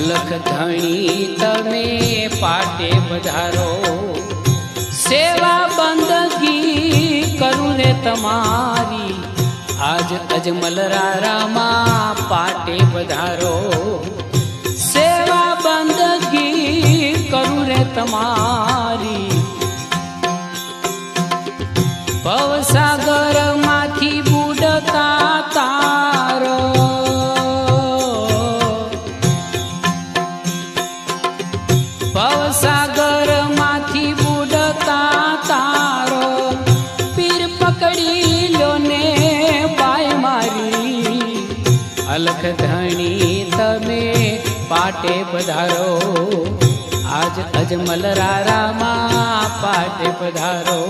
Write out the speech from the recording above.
અલખ ધણી તમે પાટે પધારો, સેવા બંદગી કરું રે તમારી, આજ અજમલરામાં પાટે પધારો, સેવા બંદગી કરું રે તમારી। ભવસાગર માંથી બુડતા તારો, ભવસાગર માંથી બુડતા તારો, પીર પકડી લો ને બાય મારી, અલખ ધણી તમે પાટે પધારો, આજ અજમલરામાં પાટે પધારો।